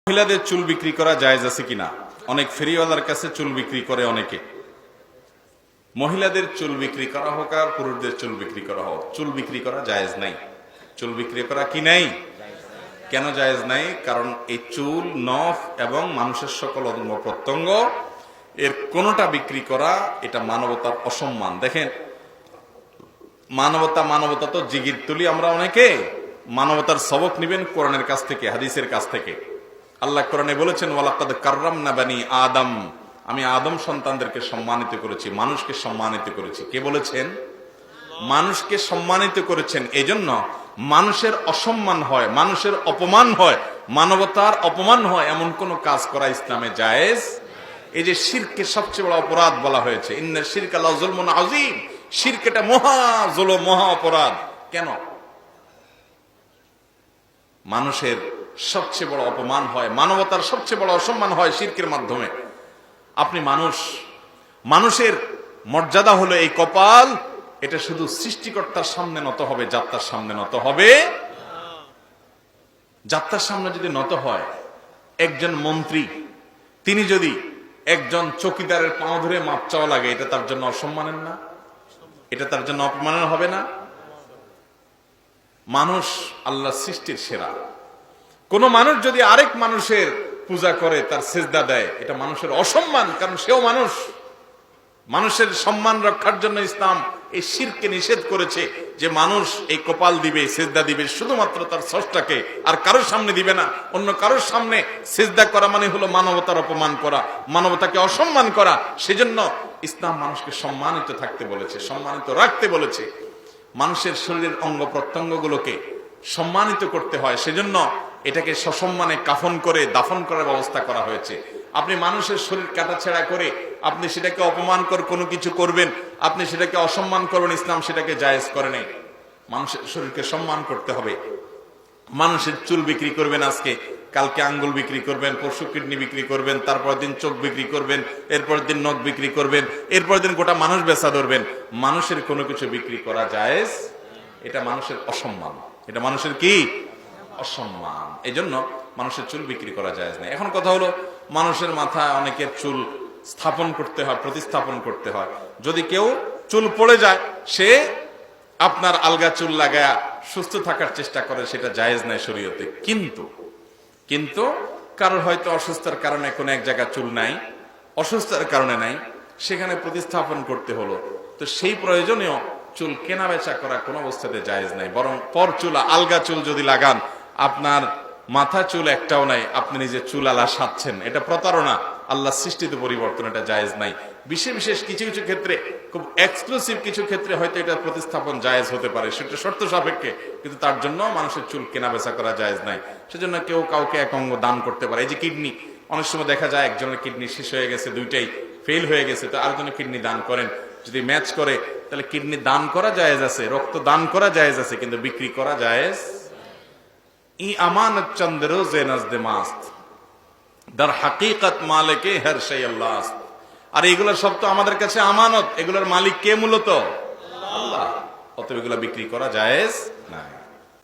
মহিলাদের চুল বিক্রি করা জায়েজ আছে কিনা? অনেক ফেরিওয়ালার কাছে চুল বিক্রি করে অনেকে। মহিলাদের চুল বিক্রি করা হোক আর পুরুষদের চুল বিক্রি করা হোক, চুল বিক্রি করা জায়েজ নাই। চুল বিক্রি করা কি নাই? কেন জায়েজ নাই? কারণ এই চুল, নখ এবং মানুষের সকল অঙ্গ প্রত্যঙ্গ, এর কোনটা বিক্রি করা এটা মানবতার অসম্মান। দেখেন, মানবতা তো জিগির তুলি আমরা অনেকে। মানবতার সবক নিবেন কোরআনের কাছ থেকে, হাদিসের কাছ থেকে। আল্লাহ কোরআনে বলেছেন, ওয়ালাকাদ কাররামনা বানি আদম, আমি আদম সন্তানদেরকে সম্মানিত করেছি, মানুষকে সম্মানিত করেছি। কে বলেছেন? মানুষকে সম্মানিত করেছেন। এজন্য মানুষের অসম্মান হয়, মানুষের অপমান হয়, মানবতার অপমান হয় এমন কোন কাজ করা ইসলামে জায়েজ। এই যে শিরকে সবচেয়ে বড় অপরাধ বলা হয়েছে, ইন্না শিরকা লাযুলমুন আযীম, শিরক এটা মহা জুলুম, মহা অপরাধ। কেন? মানুষের সবচেয়ে বড় অপমান হয়, মানবতার সবচেয়ে বড় অসম্মান হয় শিরকের মাধ্যমে। আপনি মানুষের মর্যাদা হলো এই কপাল, এটা শুধু সৃষ্টিকর্তার সামনে নত হবে, যাত্রার সামনে নত হবে। যাত্রার সামনে যদি নত হয়, একজন মন্ত্রী তিনি যদি একজন চৌকিদারের পাও ধরে মাপ চাওয়া লাগে, এটা তার জন্য অসম্মানের না? এটা তার জন্য অপমানের হবে না? মানুষ আল্লাহ সৃষ্টির সেরা। কোন মানুষ যদি আরেক মানুষের পূজা করে, তার সেজদা দেয়, এটা মানুষের অসম্মান, কারণ সেও মানুষ। মানুষের সম্মান রক্ষার জন্য ইসলাম এই শিরকে নিষেধ করেছে যে মানুষ এই কপাল দিবে, সেজদা দিবে শুধুমাত্র তার স্রষ্টাকে, আর কারোর সামনে দিবে না। অন্য কারোর সামনে সেজদা করা মানে হলো মানবতার অপমান করা, মানবতাকে অসম্মান করা। সেজন্য ইসলাম মানুষকে সম্মানিত থাকতে বলেছে, সম্মানিত রাখতে বলেছে। মানুষের শরীরের অঙ্গ প্রত্যঙ্গগুলোকে সম্মানিত করতে হয়, সেজন্য এটাকে সসম্মানে কাফন করে দাফন করার ব্যবস্থা করা হয়েছে। আপনি মানুষের শরীর কাটাছেঁড়া করে আপনি সেটাকে অপমান করে কোনো কিছু করবেন, আপনি সেটাকে অসম্মান করবেন, ইসলাম সেটাকে জায়েজ করে নাই। মানুষের শরীরকে সম্মান করতে হবে। মানুষের চুল বিক্রি করবেন আজকে, কালকে আঙ্গুল বিক্রি করবেন, পরশু কিডনি বিক্রি করবেন, তারপর দিন চোখ বিক্রি করবেন, এরপর দিন নখ বিক্রি করবেন, এরপর দিন গোটা মানুষ বেচা ধরবেন। মানুষের কোনো কিছু বিক্রি করা জায়েজ? এটা মানুষের অসম্মান, এটা মানুষের কি? অসম্মান। এই জন্য মানুষের চুল বিক্রি করা জায়েজ না। এখন কথা হলো, মানুষের মাথায় অনেকের চুল স্থাপন করতে হয়, প্রতিস্থাপন করতে হয়। যদি কেউ চুল পড়ে যায়, সে আপনার আলগা চুল লাগায়া সুস্থ থাকার চেষ্টা করে, সেটা জায়েজ নাই শরীয়তে। কিন্তু কারোর হয়তো অসুস্থতার কারণে কোন এক জায়গায় চুল নাই, অসুস্থতার কারণে নাই, সেখানে প্রতিস্থাপন করতে হলো, তো সেই প্রয়োজনীয় চুল কেনা বেচা করা কোন অবস্থাতে জায়েজ নাই। বরং পর চুল, আলগা চুল যদি লাগান, আপনার মাথা চুল একটাও নাই, আপনি নিজে চুল আলা সাজছেন, এটা প্রতারণা, আল্লাহ সৃষ্টিতে পরিবর্তন, এটা জায়েজ নাই। বিশেষ কিছু কিছু ক্ষেত্রে, খুব এক্সক্লুসিভ কিছু ক্ষেত্রে হয়তো এটা প্রতিস্থাপন জায়েজ হতে পারে, সেটা শর্ত সাপেক্ষে, কিন্তু তার জন্য মানুষের চুল কেনা বেচা করা জায়েজ নাই। সেজন্য কেউ কাউকে এক অঙ্গ দান করতে পারে। এই যে কিডনি, অনেক সময় দেখা যায় একজনের কিডনি শেষ হয়ে গেছে, দুইটাই ফেল হয়ে গেছে, তো আরেকজনের কিডনি দান করেন। যদি ম্যাচ করে তাহলে কিডনি দান করা জায়েজ আছে, রক্ত দান করা জায়েজ আছে, কিন্তু বিক্রি করা জায়েজ। ই আমানত চন্দ রোজে নজদে মাস্ত, দার হাকিকত মালিকে হর শাই আল্লাহ। আর এগুলো সব তো আমাদের কাছে আমানত, এগুলোর মালিক কে? মূলত আল্লাহ। অতএব এগুলো বিক্রি করা জায়েজ না।